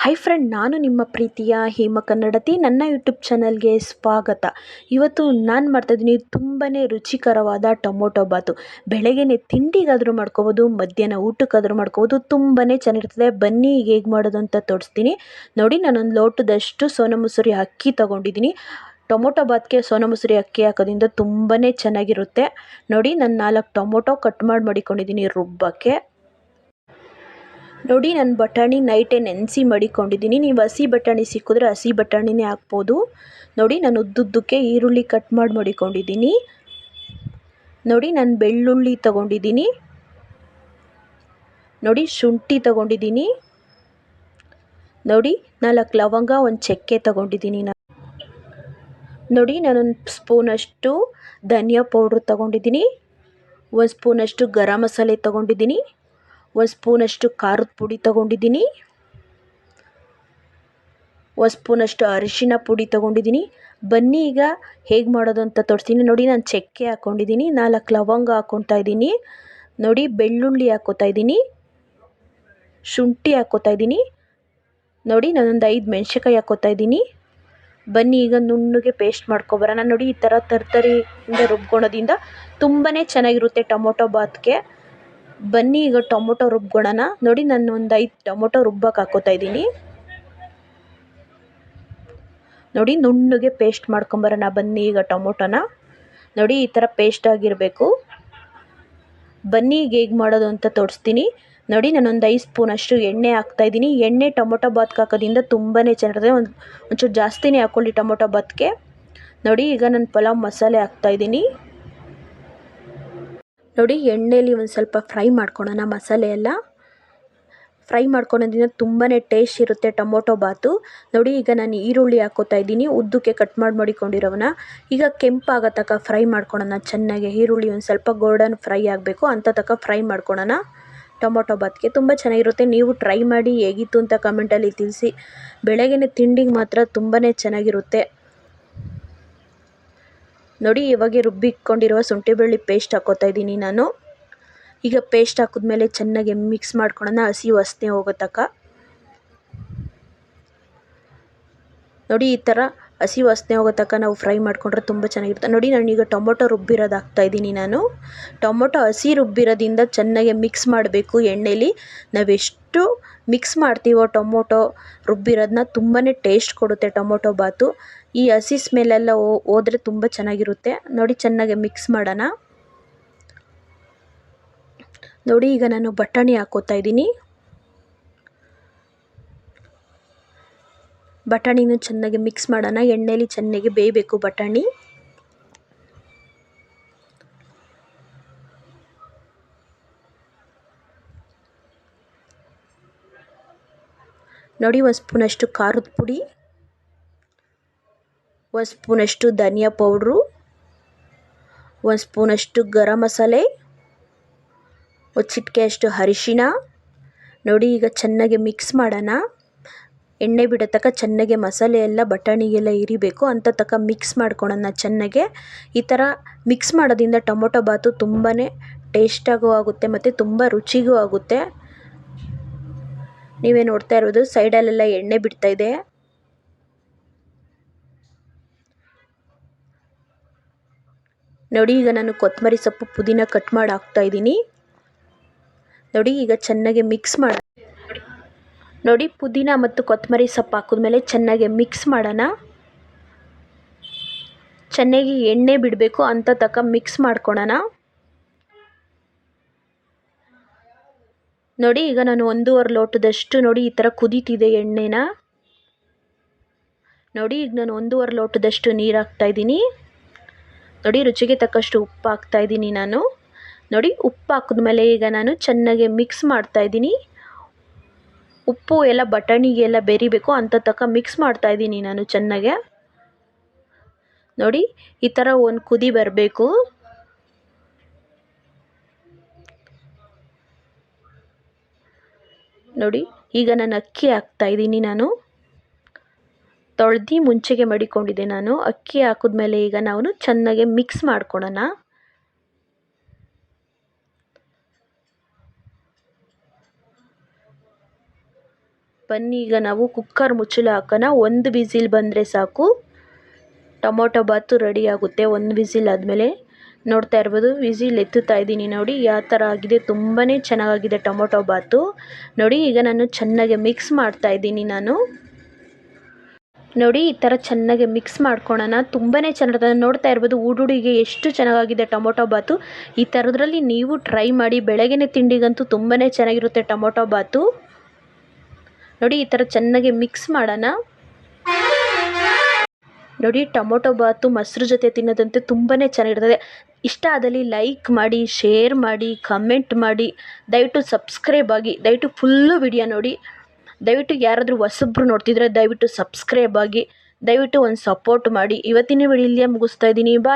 Hi friend, ನಾನು ನಿಮ್ಮ ಪ್ರೀತಿಯ ಹೇಮ ಕನ್ನಡತಿ. ನನ್ನ ಯೂಟ್ಯೂಬ್ ಚಾನಲ್ಗೆ ಸ್ವಾಗತ. ಇವತ್ತು ನಾನು ಮಾಡ್ತಾಯಿದ್ದೀನಿ ತುಂಬಾ ರುಚಿಕರವಾದ ಟೊಮೊಟೊ ಬಾತು. ಬೆಳಗ್ಗೆನೇ ತಿಂಡಿಗಾದರೂ ಮಾಡ್ಕೋಬೋದು, ಮಧ್ಯಾಹ್ನ ಊಟಕ್ಕಾದರೂ ಮಾಡ್ಕೋಬೋದು. ತುಂಬಾ ಚೆನ್ನಾಗಿರ್ತದೆ. ಬನ್ನಿ ಈಗ ಹೇಗೆ ಮಾಡೋದು ಅಂತ ತೋರಿಸ್ತೀನಿ. ನೋಡಿ, ನಾನೊಂದು ಲೋಟದಷ್ಟು ಸೋನಾ ಮಸೂರಿ ಅಕ್ಕಿ ತೊಗೊಂಡಿದ್ದೀನಿ. ಟೊಮೊಟೊ ಬಾತ್ಗೆ ಸೋನಾ ಮಸೂರಿ ಅಕ್ಕಿ ಹಾಕೋದ್ರಿಂದ ತುಂಬಾ ಚೆನ್ನಾಗಿರುತ್ತೆ. ನೋಡಿ, ನಾನು 4 ಟೊಮೊಟೊ ಕಟ್ ಮಾಡಿ ಮಡಿಕೊಂಡಿದ್ದೀನಿ ರುಬ್ಬಕ್ಕೆ. ನೋಡಿ, ನಾನು ಬಟಾಣಿ ನೈಟೇ ನೆನೆಸಿ ಮಡಿಕೊಂಡಿದ್ದೀನಿ. ನೀವು ಹಸಿ ಬಟಾಣಿ ಸಿಕ್ಕಿದ್ರೆ ಹಸಿ ಬಟಾಣಿನೇ ಹಾಕ್ಬೋದು. ನೋಡಿ, ನಾನು ಉದ್ದುದ್ದಕ್ಕೆ ಈರುಳ್ಳಿ ಕಟ್ ಮಾಡಿ ಮಡಿಕೊಂಡಿದ್ದೀನಿ. ನೋಡಿ, ನಾನು ಬೆಳ್ಳುಳ್ಳಿ ತೊಗೊಂಡಿದ್ದೀನಿ. ನೋಡಿ, ಶುಂಠಿ ತೊಗೊಂಡಿದ್ದೀನಿ. ನೋಡಿ, 4 ಲವಂಗ, ಒಂದು ಚಕ್ಕೆ ತೊಗೊಂಡಿದ್ದೀನಿ. ನೋಡಿ, ನಾನೊಂದು ಸ್ಪೂನಷ್ಟು ಧನಿಯಾ ಪೌಡ್ರ್ ತೊಗೊಂಡಿದ್ದೀನಿ. 1 ಸ್ಪೂನಷ್ಟು ಗರಂ ಮಸಾಲೆ ತೊಗೊಂಡಿದ್ದೀನಿ. 1 ಸ್ಪೂನಷ್ಟು ಖಾರದ ಪುಡಿ ತೊಗೊಂಡಿದ್ದೀನಿ. 1 ಸ್ಪೂನಷ್ಟು ಅರಿಶಿನ ಪುಡಿ ತೊಗೊಂಡಿದ್ದೀನಿ. ಬನ್ನಿ ಈಗ ಹೇಗೆ ಮಾಡೋದು ಅಂತ ತೋರಿಸ್ತೀನಿ. ನೋಡಿ, ನಾನು ಚಕ್ಕೆ ಹಾಕ್ಕೊಂಡಿದ್ದೀನಿ, 4 ಲವಂಗ ಹಾಕ್ಕೊತಾ ಇದ್ದೀನಿ. ನೋಡಿ, ಬೆಳ್ಳುಳ್ಳಿ ಹಾಕ್ಕೋತಾ ಇದ್ದೀನಿ, ಶುಂಠಿ ಹಾಕ್ಕೋತಾ ಇದ್ದೀನಿ. ನೋಡಿ, ನಾನೊಂದು 5 ಮೆಣಸಿನ್ಕಾಯಿ ಹಾಕ್ಕೋತಾ ಇದ್ದೀನಿ. ಬನ್ನಿ ಈಗ ನುಣ್ಣಗೆ ಪೇಸ್ಟ್ ಮಾಡ್ಕೊಬರೋಣ. ನೋಡಿ, ಈ ಥರ ತರ್ತರಿಯಿಂದ ರುಬ್ಕೊಳೋದ್ರಿಂದ ತುಂಬಾ ಚೆನ್ನಾಗಿರುತ್ತೆ ಟೊಮೊಟೊ ಬಾತ್ಗೆ. ಬನ್ನಿ ಈಗ ಟೊಮೊಟೊ ರುಬ್ಕೊಳ್ಳೋಣ. ನೋಡಿ, ನಾನು ಒಂದು 5 ಟೊಮೊಟೊ ರುಬ್ಬಕ್ಕೆ ಹಾಕ್ಕೋತಾ ಇದ್ದೀನಿ. ನೋಡಿ, ನುಣ್ಣಗೆ ಪೇಸ್ಟ್ ಮಾಡ್ಕೊಂಬರೋಣ. ಬನ್ನಿ ಈಗ ಟೊಮೊಟೊನ ನೋಡಿ, ಈ ಥರ ಪೇಸ್ಟ್ ಆಗಿರಬೇಕು. ಬನ್ನಿ ಈಗ ಹೇಗೆ ಮಾಡೋದು ಅಂತ ತೋರಿಸ್ತೀನಿ. ನೋಡಿ, ನಾನೊಂದು 5 ಸ್ಪೂನಷ್ಟು ಎಣ್ಣೆ ಹಾಕ್ತಾಯಿದ್ದೀನಿ. ಎಣ್ಣೆ ಟೊಮೊಟೊ ಬಾತ್ಗೆ ಹಾಕೋದ್ರಿಂದ ತುಂಬಾ ಚೆನ್ನಾಗಿರುತ್ತೆ. ಒಂಚೂರು ಜಾಸ್ತಿನೇ ಹಾಕ್ಕೊಳ್ಳಿ ಟೊಮೊಟೊ ಬಾತ್ಗೆ. ನೋಡಿ, ಈಗ ನಾನು ಪಲಾವ್ ಮಸಾಲೆ ಹಾಕ್ತಾಯಿದ್ದೀನಿ. ನೋಡಿ, ಎಣ್ಣೆಯಲ್ಲಿ ಒಂದು ಸ್ವಲ್ಪ ಫ್ರೈ ಮಾಡ್ಕೊಳ್ಳೋಣ. ಮಸಾಲೆ ಎಲ್ಲ ಫ್ರೈ ಮಾಡ್ಕೊಳೋದ್ರಿಂದ ತುಂಬಾ ಟೇಸ್ಟ್ ಇರುತ್ತೆ ಟೊಮೊಟೊ ಬಾತು. ನೋಡಿ, ಈಗ ನಾನು ಈರುಳ್ಳಿ ಹಾಕ್ಕೋತಾ ಇದ್ದೀನಿ, ಉದ್ದಕ್ಕೆ ಕಟ್ ಮಾಡಿ ಮಡಿಕೊಂಡಿರೋವನ್ನ. ಈಗ ಕೆಂಪಾಗೋ ತನಕ ಫ್ರೈ ಮಾಡ್ಕೊಳ್ಳೋಣ ಚೆನ್ನಾಗಿ. ಈರುಳ್ಳಿ ಒಂದು ಸ್ವಲ್ಪ ಗೋಲ್ಡನ್ ಫ್ರೈ ಆಗಬೇಕು ಅಂತ ತನಕ ಫ್ರೈ ಮಾಡ್ಕೊಳ್ಳೋಣ. ಟೊಮೊಟೊ ಬಾತ್ಗೆ ತುಂಬ ಚೆನ್ನಾಗಿರುತ್ತೆ. ನೀವು ಟ್ರೈ ಮಾಡಿ ಹೇಗಿತ್ತು ಅಂತ ಕಮೆಂಟಲ್ಲಿ ತಿಳಿಸಿ. ಬೆಳಗ್ಗೆನೇ ತಿಂಡಿಗೆ ಮಾತ್ರ ತುಂಬಾ ಚೆನ್ನಾಗಿರುತ್ತೆ. ನೋಡಿ, ಇವಾಗ ರುಬ್ಬಿಟ್ಕೊಂಡಿರುವ ಶುಂಠಿ ಬೆಳ್ಳುಳ್ಳಿ ಪೇಸ್ಟ್ ಹಾಕ್ಕೋತಾ ಇದ್ದೀನಿ ನಾನು. ಈಗ ಪೇಸ್ಟ್ ಹಾಕಿದ್ಮೇಲೆ ಚೆನ್ನಾಗಿ ಮಿಕ್ಸ್ ಮಾಡ್ಕೊಳ್ಳೋಣ ಹಸಿ ವಾಸನೆ ಹೋಗೋ ತನಕ. ನೋಡಿ, ಈ ಥರ ಹಸಿ ವಾಸನೆ ಹೋಗೋ ತನಕ ನಾವು ಫ್ರೈ ಮಾಡಿಕೊಂಡ್ರೆ ತುಂಬ ಚೆನ್ನಾಗಿರುತ್ತೆ. ನೋಡಿ, ನಾನೀಗ ಟೊಮೊಟೊ ರುಬ್ಬಿರೋದು ಹಾಕ್ತಾಯಿದ್ದೀನಿ ನಾನು. ಟೊಮೊಟೊ ಹಸಿ ರುಬ್ಬಿರೋದ್ರಿಂದ ಚೆನ್ನಾಗಿ ಮಿಕ್ಸ್ ಮಾಡಬೇಕು ಎಣ್ಣೆಲಿ. ನಾವೆಷ್ಟು ಮಿಕ್ಸ್ ಮಾಡ್ತೀವೋ ಟೊಮೊಟೊ ರುಬ್ಬಿರೋದನ್ನ ತುಂಬಾ ಟೇಸ್ಟ್ ಕೊಡುತ್ತೆ ಟೊಮೊಟೊ ಬಾತು. ಈ ಹಸಿ ಸ್ಮೆಲ್ಲೆಲ್ಲ ಹೋದರೆ ತುಂಬ ಚೆನ್ನಾಗಿರುತ್ತೆ. ನೋಡಿ, ಚೆನ್ನಾಗಿ ಮಿಕ್ಸ್ ಮಾಡೋಣ. ನೋಡಿ, ಈಗ ನಾನು ಬಟಾಣಿ ಹಾಕ್ಕೋತಾ ಇದ್ದೀನಿ. ಬಟಾಣಿನೂ ಚೆನ್ನಾಗಿ ಮಿಕ್ಸ್ ಮಾಡೋಣ. ಎಣ್ಣೆಲಿ ಚೆನ್ನಾಗಿ ಬೇಯಬೇಕು ಬಟಾಣಿ. ನೋಡಿ, 1 ಸ್ಪೂನಷ್ಟು ಖಾರದ ಪುಡಿ, 1 ಸ್ಪೂನಷ್ಟು ಧನಿಯಾ ಪೌಡ್ರು, 1 ಸ್ಪೂನಷ್ಟು ಗರಂ ಮಸಾಲೆ, 1 ಚಿಟಿಕೆಯಷ್ಟು ಅರಿಶಿನ. ನೋಡಿ, ಈಗ ಚೆನ್ನಾಗಿ ಮಿಕ್ಸ್ ಮಾಡೋಣ. ಎಣ್ಣೆ ಬಿಡೋ ತನಕ ಚೆನ್ನಾಗಿ ಮಸಾಲೆ ಎಲ್ಲ ಬಟಾಣಿಗೆಲ್ಲ ಇರಿಬೇಕು ಅಂತ ತನಕ ಮಿಕ್ಸ್ ಮಾಡ್ಕೊಳ್ಳೋಣ ಚೆನ್ನಾಗೆ. ಈ ಥರ ಮಿಕ್ಸ್ ಮಾಡೋದ್ರಿಂದ ಟೊಮೊಟೊ ಬಾತು ತುಂಬಾ ಟೇಸ್ಟಾಗೂ ಆಗುತ್ತೆ ಮತ್ತು ತುಂಬ ರುಚಿಗೂ ಆಗುತ್ತೆ. ನೀವೇ ನೋಡ್ತಾ ಇರ್ಬೋದು, ಸೈಡಲ್ಲೆಲ್ಲ ಎಣ್ಣೆ ಬಿಡ್ತಾಯಿದೆ. ನೋಡಿ, ಈಗ ನಾನು ಕೊತ್ತಂಬರಿ ಸೊಪ್ಪು ಪುದೀನ ಕಟ್ ಮಾಡಿ ಹಾಕ್ತಾಯಿದ್ದೀನಿ. ನೋಡಿ, ಈಗ ಚೆನ್ನಾಗಿ ಮಿಕ್ಸ್ ಮಾಡಿ. ನೋಡಿ, ಪುದೀನ ಮತ್ತು ಕೊತ್ತಂಬರಿ ಸೊಪ್ಪು ಹಾಕಿದ್ಮೇಲೆ ಚೆನ್ನಾಗಿ ಮಿಕ್ಸ್ ಮಾಡೋಣ. ಚೆನ್ನಾಗಿ ಎಣ್ಣೆ ಬಿಡಬೇಕು ಅಂತ ತನಕ ಮಿಕ್ಸ್ ಮಾಡ್ಕೊಳ್ಳೋಣ. ನೋಡಿ, ಈಗ ನಾನು 1.5 ಲೋಟದಷ್ಟು ನೋಡಿ ಈ ಥರ ಕುದೀತಿದೆ ಎಣ್ಣೆನ. ನೋಡಿ, ಈಗ ನಾನು 1.5 ಲೋಟದಷ್ಟು ನೀರು ಹಾಕ್ತಾಯಿದ್ದೀನಿ. ನೋಡಿ, ರುಚಿಗೆ ತಕ್ಕಷ್ಟು ಉಪ್ಪು ಹಾಕ್ತಾಯಿದ್ದೀನಿ ನಾನು. ನೋಡಿ, ಉಪ್ಪು ಹಾಕಿದ್ಮೇಲೆ ಈಗ ನಾನು ಚೆನ್ನಾಗಿ ಮಿಕ್ಸ್ ಮಾಡ್ತಾಯಿದ್ದೀನಿ. ಉಪ್ಪು ಎಲ್ಲ ಬಟಾಣಿಗೆಲ್ಲ ಬೆರಿಬೇಕು ಅಂತ ತನಕ ಮಿಕ್ಸ್ ಮಾಡ್ತಾಯಿದ್ದೀನಿ ನಾನು ಚೆನ್ನಾಗೆ. ನೋಡಿ, ಈ ಥರ ಒಂದು ಕುದಿ ಬರಬೇಕು. ನೋಡಿ, ಈಗ ನಾನು ಅಕ್ಕಿ ಹಾಕ್ತಾಯಿದ್ದೀನಿ. ನಾನು ತೊಳೆದು ಮುಂಚೆಗೆ ಮಡಿಕೊಂಡಿದ್ದೆ ನಾನು. ಅಕ್ಕಿ ಹಾಕಿದ್ಮೇಲೆ ಈಗ ನಾವು ಚೆನ್ನಾಗಿ ಮಿಕ್ಸ್ ಮಾಡ್ಕೊಳ್ಳೋಣ. ಬನ್ನಿ ಈಗ ನಾವು ಕುಕ್ಕರ್ ಮುಚ್ಚಳ ಹಾಕೋಣ. ಒಂದು ವಿಸಿಲ್ ಬಂದರೆ ಸಾಕು, ಟೊಮೊಟೊ ಬಾತು ರೆಡಿ ಆಗುತ್ತೆ. ಒಂದು ವಿಸಿಲ್ ಆದಮೇಲೆ ನೋಡ್ತಾ ಇರ್ಬೋದು, ವಿಸಿಲ್ ಎತ್ತುತ್ತಾ ಇದ್ದೀನಿ ನೋಡಿ ಯಾವ ಥರ ಆಗಿದೆ. ತುಂಬಾ ಚೆನ್ನಾಗಿದೆ ಟೊಮೊಟೊ ಬಾತು ನೋಡಿ. ಈಗ ನಾನು ಚೆನ್ನಾಗಿ ಮಿಕ್ಸ್ ಮಾಡ್ತಾ ಇದ್ದೀನಿ. ನೋಡಿ ಈ ಥರ ಚೆನ್ನಾಗಿ ಮಿಕ್ಸ್ ಮಾಡ್ಕೊಳ್ಳೋಣ. ತುಂಬಾ ಚೆನ್ನಾಗಿರ್ತದೆ. ನೋಡ್ತಾ ಇರ್ಬೋದು ಊಡುಡಿಗೆ ಎಷ್ಟು ಚೆನ್ನಾಗಿದೆ ಟೊಮೊಟೊ ಬಾತು. ಈ ಥರದ್ರಲ್ಲಿ ನೀವು ಟ್ರೈ ಮಾಡಿ. ಬೆಳಗಿನ ತಿಂಡಿಗಂತೂ ತುಂಬಾ ಚೆನ್ನಾಗಿರುತ್ತೆ ಟೊಮೊಟೊ ಬಾತು. ನೋಡಿ ಈ ಥರ ಚೆನ್ನಾಗಿ ಮಿಕ್ಸ್ ಮಾಡೋಣ. ನೋಡಿ ಟೊಮೊಟೊ ಬಾತು ಮೊಸರು ಜೊತೆ ತಿನ್ನೋದಂತೆ ತುಂಬಾ ಚೆನ್ನಾಗಿರ್ತದೆ. ಇಷ್ಟ ಆದಲ್ಲಿ ಲೈಕ್ ಮಾಡಿ, ಶೇರ್ ಮಾಡಿ, ಕಮೆಂಟ್ ಮಾಡಿ, ದಯವಿಟ್ಟು ಸಬ್ಸ್ಕ್ರೈಬ್ ಆಗಿ. ದಯವಿಟ್ಟು ಫುಲ್ಲು ವಿಡಿಯೋ ನೋಡಿ. ದಯವಿಟ್ಟು ಯಾರಾದರೂ ಹೊಸಬ್ರು ನೋಡ್ತಿದ್ರೆ ದಯವಿಟ್ಟು ಸಬ್ಸ್ಕ್ರೈಬ್ ಆಗಿ. ದಯವಿಟ್ಟು ಒಂದು ಸಪೋರ್ಟ್ ಮಾಡಿ. ಇವತ್ತಿನ ವಿಡಿಯೋ ಇಲ್ಲಿಯೇ ಮುಗಿಸ್ತಾ ಇದ್ದೀನಿ. ಬಾಯ್.